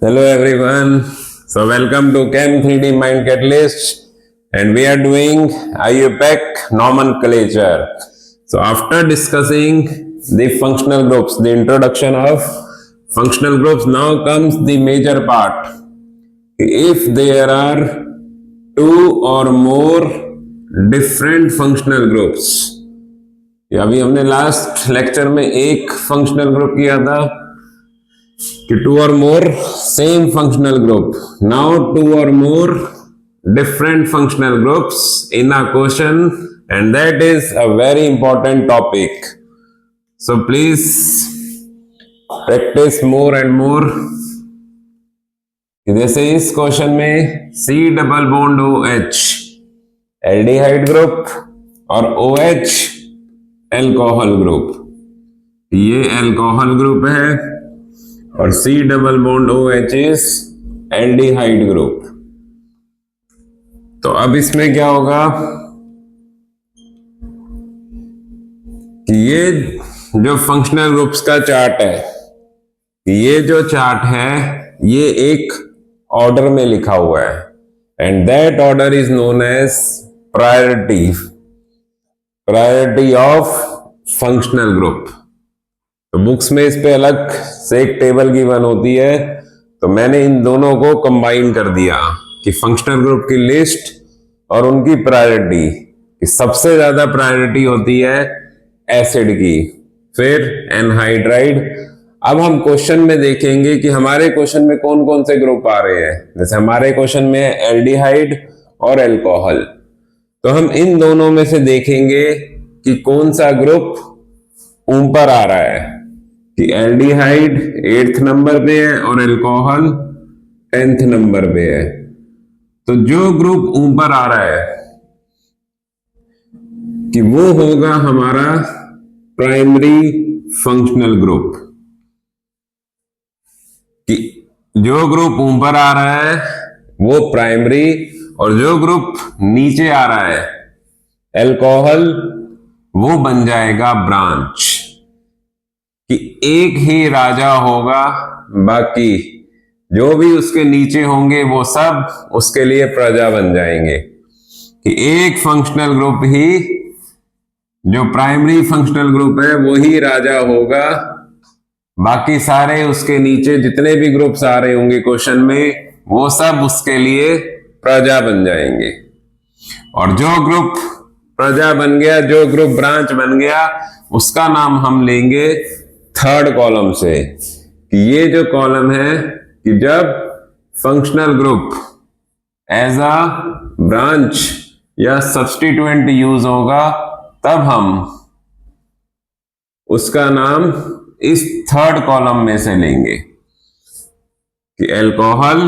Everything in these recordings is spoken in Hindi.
Hello everyone. So welcome to Chem 3D Mind Catalyst, and we are doing IUPAC nomenclature. So after discussing the functional groups, the introduction of functional groups, now comes the major part. If there are two or more different functional groups, अभी हमने लास्ट लेक्चर में एक फंक्शनल ग्रुप किया था कि two or more same functional group. Now two or more different functional groups in a question, and that is a very important topic. So please practice more and more. जैसे इस क्वेश्चन में C double bond OH aldehyde group और OH एल्कोहल ग्रुप, ये एल्कोहल ग्रुप है और C double bond OH is aldehyde group. तो अब इसमें क्या होगा कि ये जो फंक्शनल ग्रुप्स का चार्ट है, ये जो चार्ट है ये एक ऑर्डर में लिखा हुआ है, and that order is known as priority of functional group. तो बुक्स में इस पे अलग से एक टेबल गिवन होती है, तो मैंने इन दोनों को कंबाइन कर दिया कि फंक्शनल ग्रुप की लिस्ट और उनकी प्रायोरिटी, कि सबसे ज्यादा प्रायोरिटी होती है एसिड की, फिर एनहाइड्राइड। अब हम क्वेश्चन में देखेंगे कि हमारे क्वेश्चन में कौन कौन से ग्रुप आ रहे हैं। जैसे हमारे क्वेश्चन में एल्डिहाइड और एल्कोहल, तो हम इन दोनों में से देखेंगे कि कौन सा ग्रुप ऊपर आ रहा है, कि एल्डिहाइड 8th नंबर पे है और एल्कोहल 10th नंबर पे है। तो जो ग्रुप ऊपर आ रहा है कि वो होगा हमारा प्राइमरी फंक्शनल ग्रुप, कि जो ग्रुप ऊपर आ रहा है वो प्राइमरी, और जो ग्रुप नीचे आ रहा है एल्कोहल, वो बन जाएगा ब्रांच, कि एक ही राजा होगा, बाकी जो भी उसके नीचे होंगे वो सब उसके लिए प्रजा बन जाएंगे। कि एक फंक्शनल ग्रुप ही, जो प्राइमरी फंक्शनल ग्रुप है वो ही राजा होगा, बाकी सारे उसके नीचे जितने भी ग्रुप्स आ रहे होंगे क्वेश्चन में वो सब उसके लिए प्रजा बन जाएंगे। और जो ग्रुप प्रजा बन गया, जो ग्रुप ब्रांच बन गया, उसका नाम हम लेंगे थर्ड कॉलम से, कि ये जो कॉलम है कि जब functional group as a branch या सब्स्टिट्यूएंट यूज होगा, तब हम उसका नाम इस थर्ड कॉलम में से लेंगे। कि एल्कोहल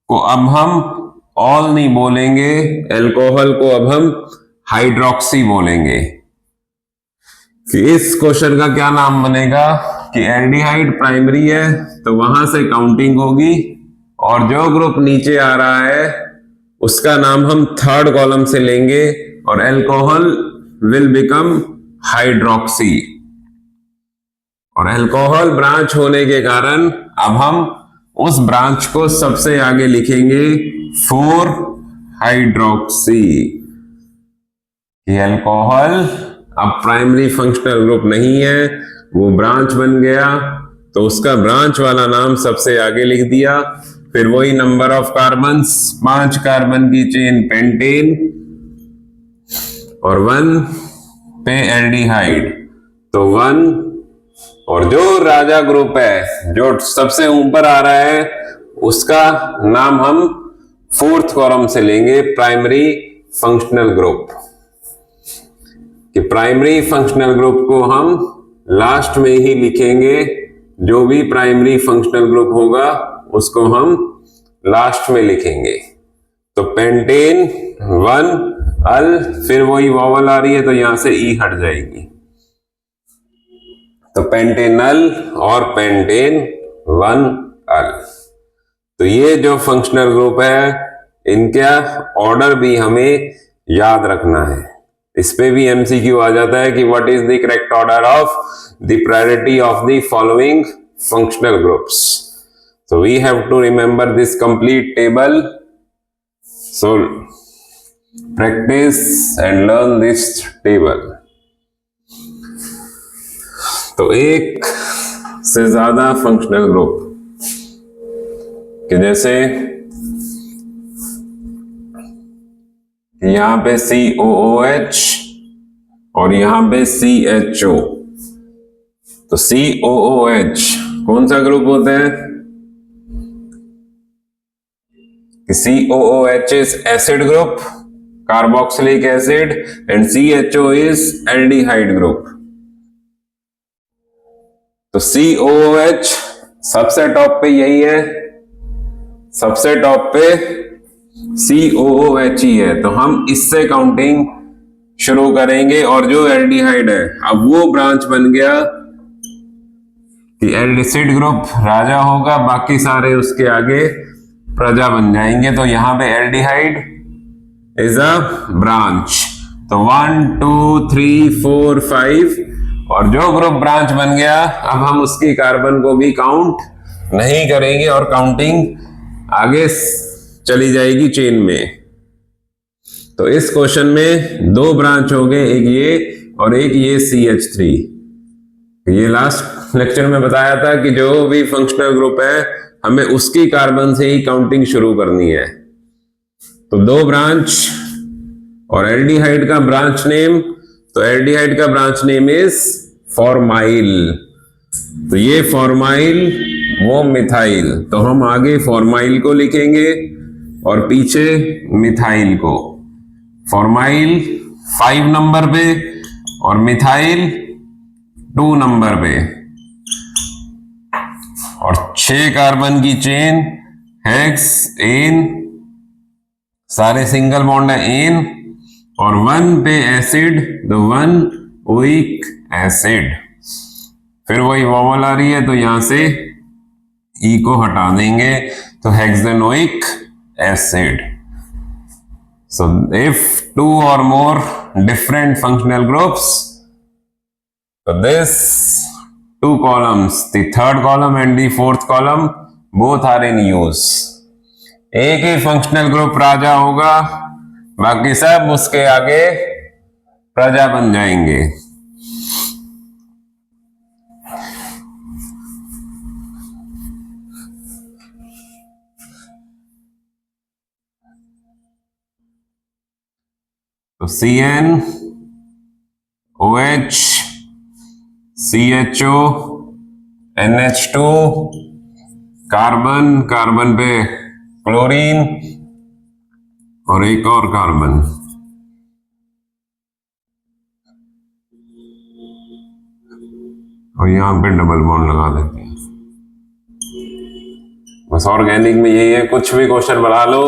को अब हम ऑल नहीं बोलेंगे, एल्कोहल को अब हम हाइड्रोक्सी बोलेंगे। कि इस क्वेश्चन का क्या नाम बनेगा कि एल्डिहाइड प्राइमरी है तो वहां से काउंटिंग होगी, और जो ग्रुप नीचे आ रहा है उसका नाम हम थर्ड कॉलम से लेंगे, और एल्कोहल विल बिकम हाइड्रोक्सी। और एल्कोहल ब्रांच होने के कारण अब हम उस ब्रांच को सबसे आगे लिखेंगे 4 हाइड्रोक्सी। एल्कोहल अब प्राइमरी फंक्शनल ग्रुप नहीं है, वो ब्रांच बन गया, तो उसका ब्रांच वाला नाम सबसे आगे लिख दिया। फिर वही नंबर ऑफ कार्बन्स, 5 कार्बन की चेन पेंटेन और 1 पे एल्डिहाइड, तो 1। और जो राजा ग्रुप है जो सबसे ऊपर आ रहा है उसका नाम हम 4th कॉलम से लेंगे प्राइमरी फंक्शनल ग्रुप। कि प्राइमरी फंक्शनल ग्रुप को हम लास्ट में ही लिखेंगे, जो भी प्राइमरी फंक्शनल ग्रुप होगा उसको हम लास्ट में लिखेंगे। तो पेंटेन 1 अल, फिर वही वॉवल आ रही है तो यहां से ई हट जाएगी, तो पेंटेनल और पेंटेन 1 अल। तो ये जो फंक्शनल ग्रुप है इनका ऑर्डर भी हमें याद रखना है। इस पे भी एमसीक्यू आ जाता है कि what is the correct order of the priority of the following functional groups. So we have to remember this complete table. So practice and learn this table. तो एक से ज्यादा फंक्शनल ग्रुप कि जैसे यहां पे COOH और यहां पे CHO। तो COOH कौन सा ग्रुप होता है कि COOH is acid group, carboxylic acid, and CHO is aldehyde group. तो COOH सबसे टॉप पे यही है, सबसे टॉप पे COOH ही है। तो हम इससे काउंटिंग शुरू करेंगे और जो एल्डिहाइड है अब वो ब्रांच बन गया कि एल्डिसिड ग्रुप राजा होगा, बाकी सारे उसके आगे प्रजा बन जाएंगे। तो यहां पे एल्डिहाइड इज अ ब्रांच। तो 1 2 3 4 5 और जो ग्रुप ब्रांच बन गया अब हम उसकी कार्बन को भी काउंट नहीं करेंगे और काउंटिंग आगे चली जाएगी चेन में। तो इस क्वेश्चन में दो ब्रांच हो गए, एक ये और एक ये CH3। ये लास्ट लेक्चर में बताया था कि जो भी फंक्शनल ग्रुप है हमें उसकी कार्बन से ही काउंटिंग शुरू करनी है। तो दो ब्रांच और एल्डिहाइड का ब्रांच नेम, तो एल्डिहाइड का ब्रांच नेम इज फॉर्माइल। तो ये फॉर्माइल वो मिथाइल, तो हम आगे फॉर्माइल को लिखेंगे और पीछे मिथाइल को। फॉर्माइल 5 नंबर पे और मिथाइल 2 नंबर पे, और 6 कार्बन की चेन, हेक्स, एन, सारे सिंगल बॉन्ड है एन, और 1 पे एसिड, तो 1 ओइक एसिड। फिर वही वॉवल आ रही है तो यहां से ई को हटा देंगे, तो हेक्सेनोइक acid. So if 2 or more different functional groups, so this 2 columns, the third column and the fourth column, both are in use. एक ही फंक्शनल ग्रुप राजा होगा, बाकी सब उसके आगे प्रजा बन जाएंगे। तो CN, OH, CHO, NH2, carbon, carbon पे क्लोरीन और एक और कार्बन। और यहां पे डबल बॉन्ड लगा देते हैं। बस ऑर्गेनिक में यही है, कुछ भी क्वेश्चन बना लो,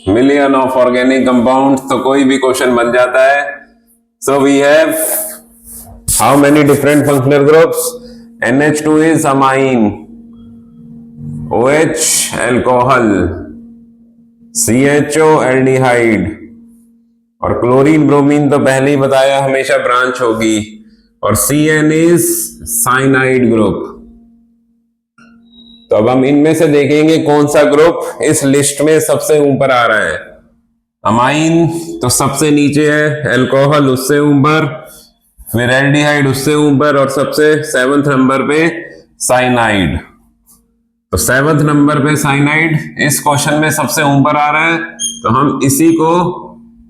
मिलियन ऑफ ऑर्गेनिक कंपाउंड, तो कोई भी क्वेश्चन बन जाता है। So we have how many different functional groups? NH2 is amine, OH alcohol, CHO aldehyde, और क्लोरीन ब्रोमीन तो पहले ही बताया हमेशा ब्रांच होगी, और CN इज साइनाइड ग्रुप। तो अब हम इनमें से देखेंगे कौन सा ग्रुप इस लिस्ट में सबसे ऊपर आ रहा है। अमाइन तो सबसे नीचे है, एल्कोहल उससे ऊपर, फिर एल्डिहाइड उससे ऊपर, और सबसे 7th नंबर पे साइनाइड। तो 7th नंबर पे साइनाइड इस क्वेश्चन में सबसे ऊपर आ रहा है, तो हम इसी को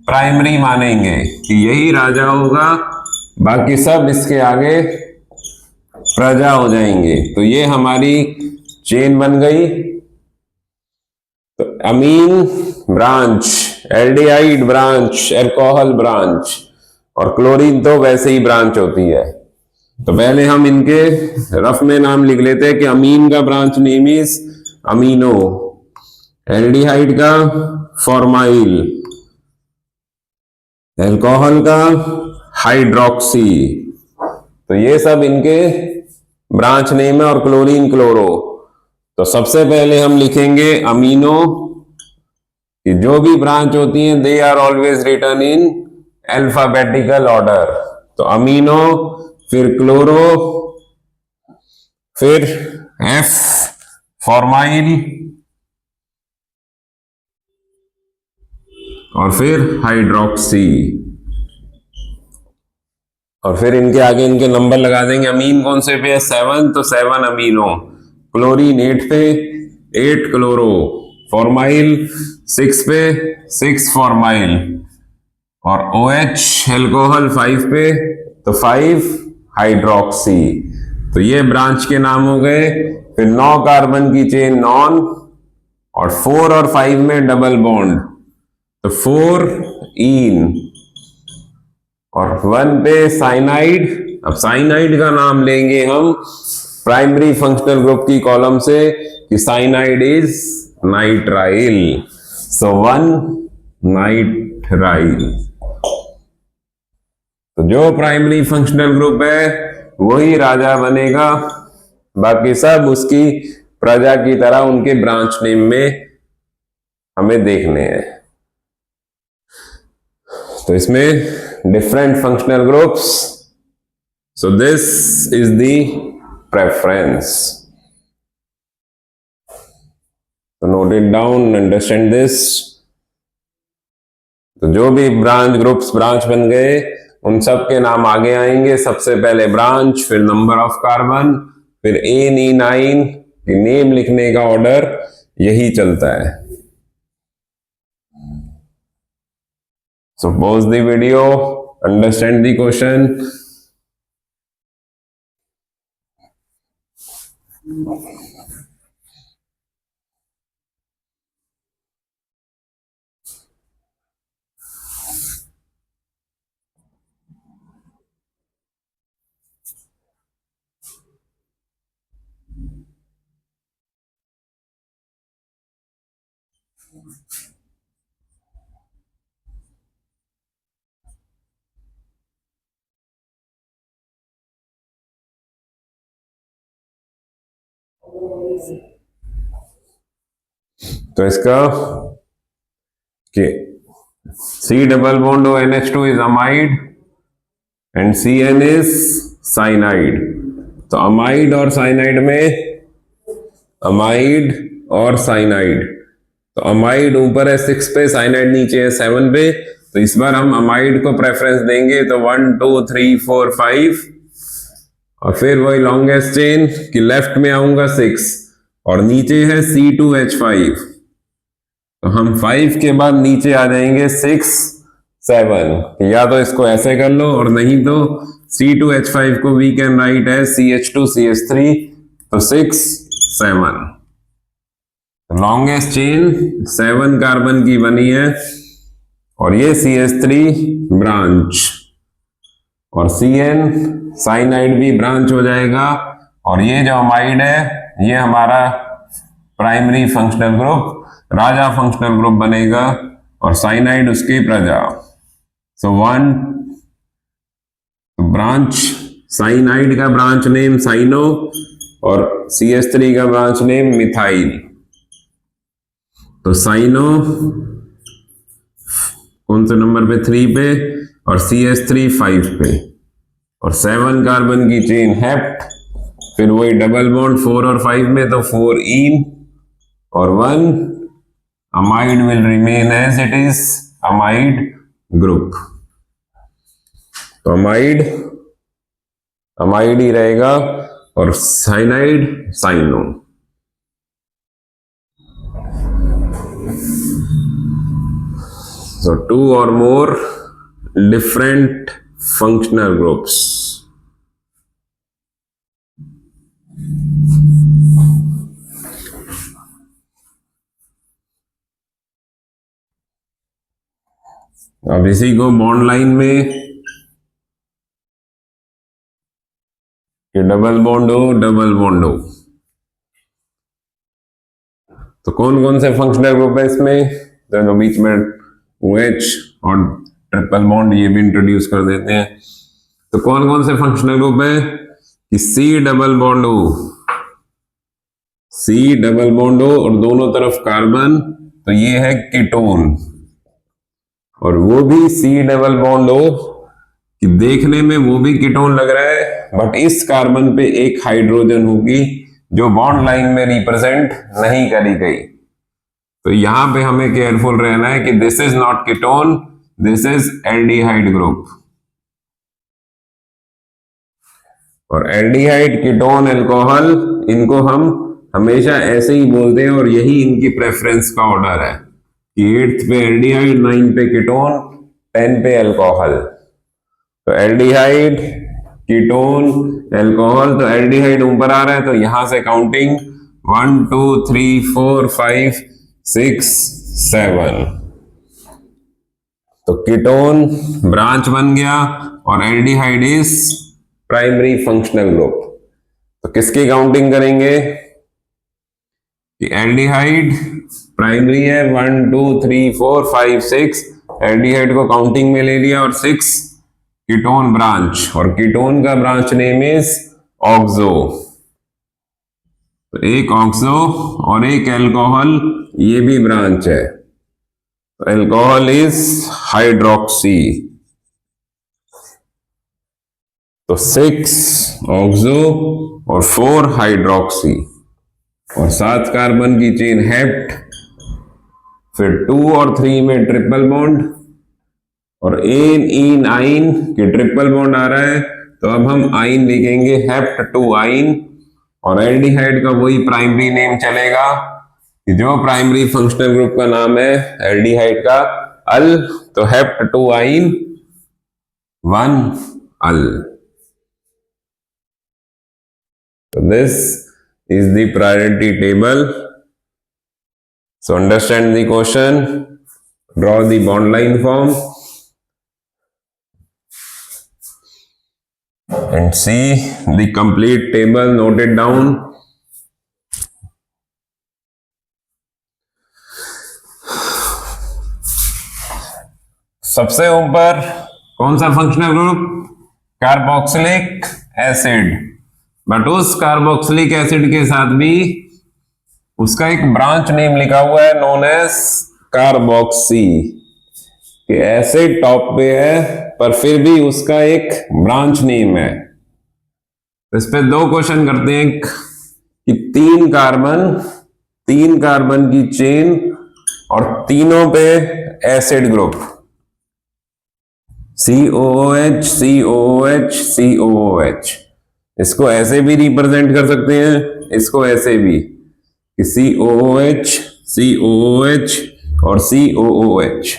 प्राइमरी मानेंगे कि यही राजा होगा, बाकी सब इसके आगे प्रजा हो जाएंगे। तो ये हमारी चेन बन गई। तो amine branch, aldehyde branch, alcohol branch, और क्लोरीन तो वैसे ही ब्रांच होती है। तो पहले हम इनके रफ में नाम लिख लेते हैं कि अमीन का branch name is amino, aldehyde का फॉर्माइल, एल्कोहल का हाइड्रोक्सी। तो ये सब इनके ब्रांच नेम है, और क्लोरीन क्लोरो। तो सबसे पहले हम लिखेंगे अमीनो, कि जो भी ब्रांच होती हैं they are always written in alphabetical order. तो अमीनो, फिर क्लोरो, फिर F फॉर्माइल और फिर हाइड्रोक्सी, और फिर इनके आगे इनके नंबर लगा देंगे। अमीन कौन से पे है? 7, तो 7 अमीनो। क्लोरीन 8 पे, 8 क्लोरो। फॉर्माइल 6 पे, 6 फॉर्माइल। और OH एल्कोहल 5 पे, तो 5 हाइड्रोक्सी। तो ये ब्रांच के नाम हो गए। फिर 9 कार्बन की चेन नॉन, और 4 और 5 में डबल बॉन्ड, तो 4 इन, और 1 पे साइनाइड। अब साइनाइड का नाम लेंगे हम प्राइमरी फंक्शनल ग्रुप की कॉलम से कि cyanide is nitrile, so 1 nitrile. तो जो प्राइमरी फंक्शनल ग्रुप है वही राजा बनेगा, बाकी सब उसकी प्रजा की तरह उनके ब्रांच नेम में हमें देखने हैं। तो इसमें different functional groups, so this is the preference. तो note it down, understand this. तो जो भी ब्रांच ग्रुप्स ब्रांच बन गए उन सब के नाम आगे आएंगे। सबसे पहले ब्रांच, फिर नंबर ऑफ कार्बन, फिर NE9। नेम लिखने का ऑर्डर यही चलता है। So pause the video, understand the question. तो इसका कि C double bond ONH2 is amide and CN is cyanide. तो अमाइड और साइनाइड में, अमाइड और साइनाइड, तो अमाइड ऊपर है 6 पे, साइनाइड नीचे है 7 पे। तो इस बार हम अमाइड को प्रेफरेंस देंगे। तो 1 2 3 4 5, और फिर वही लॉन्गेस्ट चेन कि लेफ्ट में आऊंगा 6 और नीचे है C2H5। तो हम 5 के बाद नीचे आ जाएंगे 6 7। या तो इसको ऐसे कर लो, और नहीं तो C2H5 को वी कैन राइट है CH2CH3, तो 6 7। लॉन्गेस्ट चेन 7 कार्बन की बनी है, और ये CH3 ब्रांच, और CN साइनाइड भी ब्रांच हो जाएगा। और ये जो अमाइड है ये हमारा प्राइमरी फंक्शनल ग्रुप, राजा फंक्शनल ग्रुप बनेगा, और साइनाइड उसकी प्रजा। सो 1 ब्रांच, साइनाइड का ब्रांच नेम साइनो, और CH3 का ब्रांच नेम मिथाइल। तो साइनो कौन से नंबर पे? 3 पे, और CH3 5 पे, और 7 कार्बन की चेन हेप्ट, फिर वही डबल बॉन्ड 4 और 5 में, तो 4 इन, और 1 amide will remain as it is amide group. तो अमाइड अमाइड ही रहेगा, और cyanide cyano. So 2 or more different functional groups. अब इसी को बॉन्ड लाइन में कि डबल बॉन्ड हो, डबल बॉन्ड हो। तो कौन कौन से फंक्शनल ग्रुप है इसमें? तो बीच में OH और ट्रिपल बॉन्ड ये भी इंट्रोड्यूस कर देते हैं। तो कौन कौन से फंक्शनल ग्रुप है कि C डबल बॉन्ड हो, C डबल बॉन्ड हो और दोनों तरफ कार्बन, तो ये है कीटोन। और वो भी C डबल बॉन्ड हो कि देखने में वो भी कीटोन लग रहा है, बट इस कार्बन पे एक हाइड्रोजन होगी, जो बॉन्ड लाइन में रिप्रेजेंट नहीं करी गई। तो यहां पे हमें केयरफुल रहना है कि this is not ketone, this is aldehyde group. और एल्डिहाइड, कीटोन, अल्कोहल, इनको हम हमेशा ऐसे ही बोलते हैं और यही इनकी प्रेफरेंस का ऑर्डर है कि 8th पे एल्डिहाइड, 9 पे कीटोन, 10 पे अल्कोहल। तो एल्डिहाइड, कीटोन, अल्कोहल, तो एल्डिहाइड ऊपर आ रहा है तो यहां से काउंटिंग 1 2 3 4 5 6 7। तो कीटोन ब्रांच बन गया और aldehyde is primary functional group. तो किसकी काउंटिंग करेंगे कि एल्डिहाइड प्राइमरी है 1 2 3 4 5 6, एल्डिहाइड को काउंटिंग में ले लिया और 6 कीटोन ब्रांच, और कीटोन का ब्रांच नेम इज ऑक्सो। तो एक ऑक्सो और एक अल्कोहल, ये भी ब्रांच है। तो अल्कोहल इज हाइड्रोक्सी। तो 6 ऑक्सो और 4 हाइड्रोक्सी, और 7 कार्बन की चेन हेप्ट, फिर 2 और 3 में ट्रिपल बॉन्ड, और एन इन आइन की ट्रिपल बॉन्ड आ रहा है तो अब हम आइन लिखेंगे हेप्ट 2 आइन, और एल्डिहाइड का वही प्राइमरी नेम चलेगा कि जो प्राइमरी फंक्शनल ग्रुप का नाम है एल्डिहाइड का अल, तो हेप्ट 2 आइन 1 अल। So this is the priority table. So understand the question, draw the bond line form and see the complete table, note it down. सबसे ऊपर कौन सा functional group? Carboxylic acid. But उस कार्बोक्सिलिक एसिड के साथ भी उसका एक ब्रांच नेम लिखा हुआ है known as carboxy. Acid top पे है पर फिर भी उसका एक ब्रांच नेम है। इस पे 2 क्वेश्चन करते हैं कि 3 कार्बन की चेन और तीनों पे acid group COOH COOH COOH। इसको ऐसे भी रिप्रेजेंट कर सकते हैं, इसको ऐसे भी कि COOH COOH और COOH।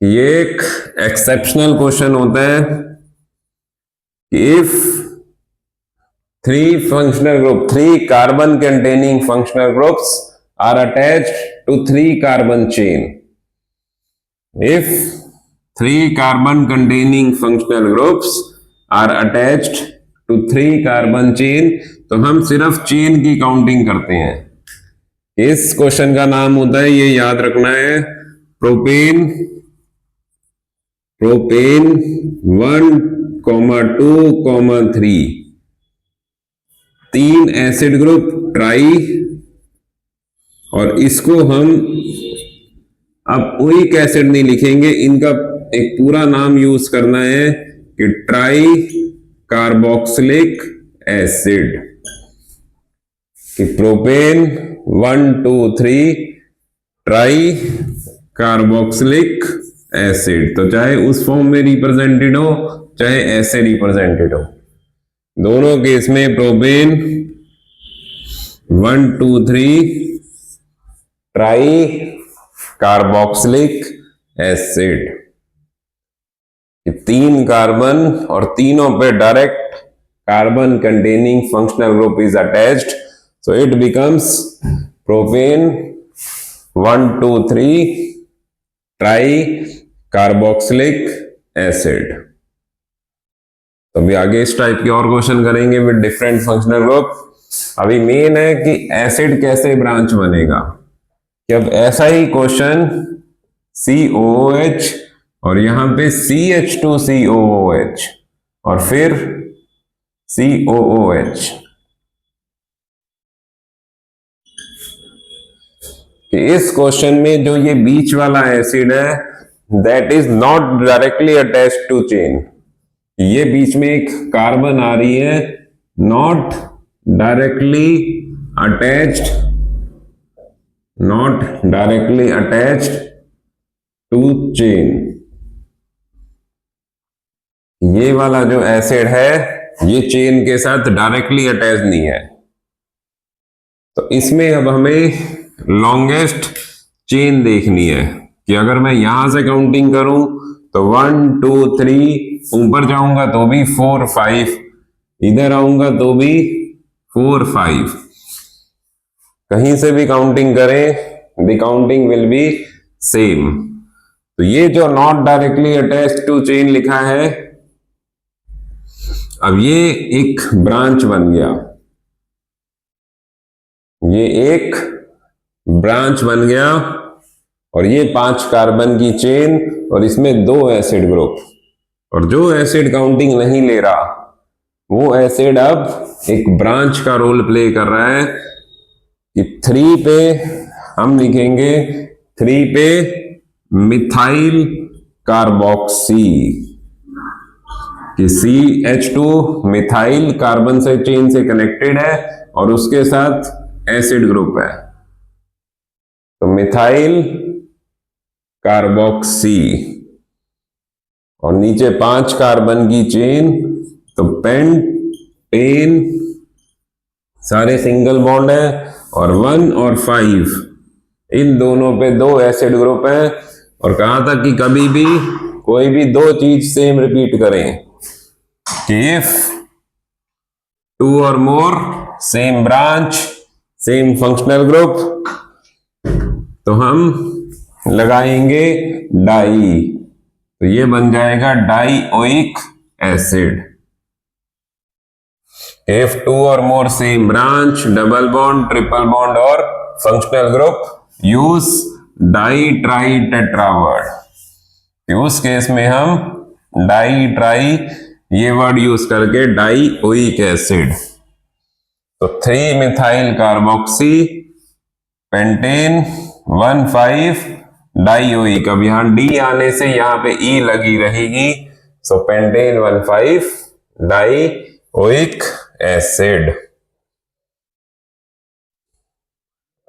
ये एक एक्सेप्शनल क्वेश्चन होता है कि if 3 carbon containing functional groups are attached to 3 carbon chain, if 3 carbon containing functional groups are attached to 3 carbon chain, तो हम सिर्फ चेन की काउंटिंग करते हैं। इस क्वेश्चन का नाम होता है, ये याद रखना है, प्रोपेन 1, 2, 3, 3 एसिड ग्रुप ट्राई, और इसको हम अब ओइक एसिड नहीं लिखेंगे, इनका एक पूरा नाम यूज करना है कि ट्राई कार्बोक्सिलिक एसिड। कि प्रोपेन 1 2 3 ट्राई कार्बोक्सिलिक एसिड। तो चाहे उस फॉर्म में रिप्रेजेंटेड हो चाहे ऐसे रिप्रेजेंटेड हो, दोनों केस में propane 1 2 3 try carboxylic acid. 3 carbon और तीनों पे direct carbon containing functional group is attached, so it becomes propane 1 2 3 try carboxylic acid. तो अभी आगे इस टाइप के और क्वेश्चन करेंगे विद डिफरेंट फंक्शनल ग्रुप। अभी मेन है कि एसिड कैसे ब्रांच बनेगा। कि अब ऐसा ही क्वेश्चन COOH और यहां पे CH2COOH और फिर COOH, कि इस क्वेश्चन में जो ये बीच वाला एसिड है that is not directly attached to chain. ये बीच में एक कार्बन आ रही है not directly attached, not directly attached to chain। ये वाला जो एसिड है ये चेन के साथ डायरेक्टली अटैच नहीं है, तो इसमें अब हमें लॉन्गेस्ट चेन देखनी है कि अगर मैं यहां से काउंटिंग करूं तो 1 2 3, ऊपर जाऊंगा तो भी 4 5, इधर आऊंगा तो भी 4 5, कहीं से भी काउंटिंग करें the counting will be same. तो ये जो not directly attached to chain लिखा है, अब ये एक ब्रांच बन गया, ये एक ब्रांच बन गया और ये 5 कार्बन की चेन और इसमें 2 एसिड ग्रुप, और जो एसिड काउंटिंग नहीं ले रहा वो एसिड अब एक ब्रांच का रोल प्ले कर रहा है कि 3 पे हम लिखेंगे, 3 पे मिथाइल कार्बोक्सी कि CH2 मिथाइल कार्बन से चेन से कनेक्टेड है और उसके साथ एसिड ग्रुप है, तो मिथाइल कार्बोक्सी, और नीचे 5 कार्बन की चेन, तो पेंटेन, सारे सिंगल बॉन्ड है, और 1 और 5 इन दोनों पे 2 एसिड ग्रुप है। और कहा था कि कभी भी कोई भी 2 चीज सेम रिपीट करें कि if 2 or more same branch same functional group तो हम लगाएंगे डाई, तो ये बन जाएगा dioic acid. If 2 or more same branch, double bond, triple bond और functional group, use di tri tetra word. उस केस में हम डाई ट्राई ये वर्ड यूज करके डाइओइक एसिड, तो 3 मिथाइल कार्बोक्सी पेंटेन 1 5 डाइओइक। अब यहां डी आने से यहां पे ई लगी रहेगी, सो पेंटेन 1 5 डाइओइक एसिड।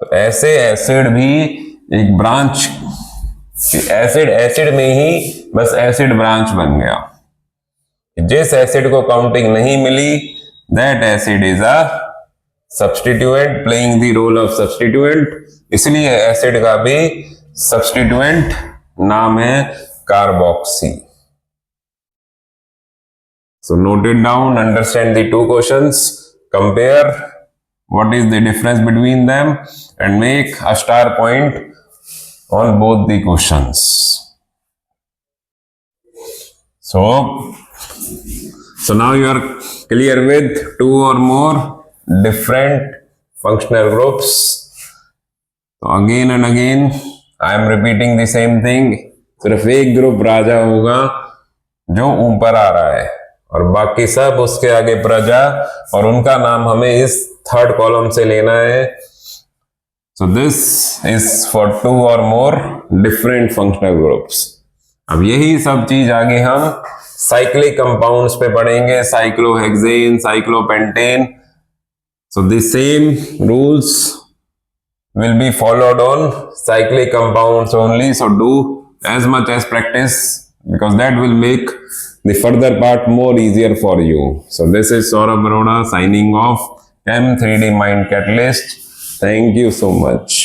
तो ऐसे एसिड भी एक ब्रांच, एसिड एसिड में ही बस एसिड ब्रांच बन गया। जिस एसिड को काउंटिंग नहीं मिली that acid is a substituent, playing the role of substituent, इसलिए एसिड का भी सब्स्टिट्यूएंट नाम है carboxy. So note it down, understand the 2 questions, compare what is the difference between them and make a star point on both the questions. So now you are clear with 2 or more different functional groups. So again and again I am repeating the same thing, सिर्फ एक ग्रुप राजा होगा जो ऊपर आ रहा है और बाकी सब उसके आगे प्रजा, और उनका नाम हमें इस 3rd कॉलम से लेना है। सो this is for 2 or more different functional groups. अब यही सब चीज आगे हम साइक्लिक कंपाउंड्स पे पढ़ेंगे, cyclohexane, cyclopentane. So the same rules will be followed on cyclic compounds only, so do as much as practice because that will make the further part more easier for you. So this is Saurabh Arora signing off, Chem 3D Mind Catalyst. Thank you so much.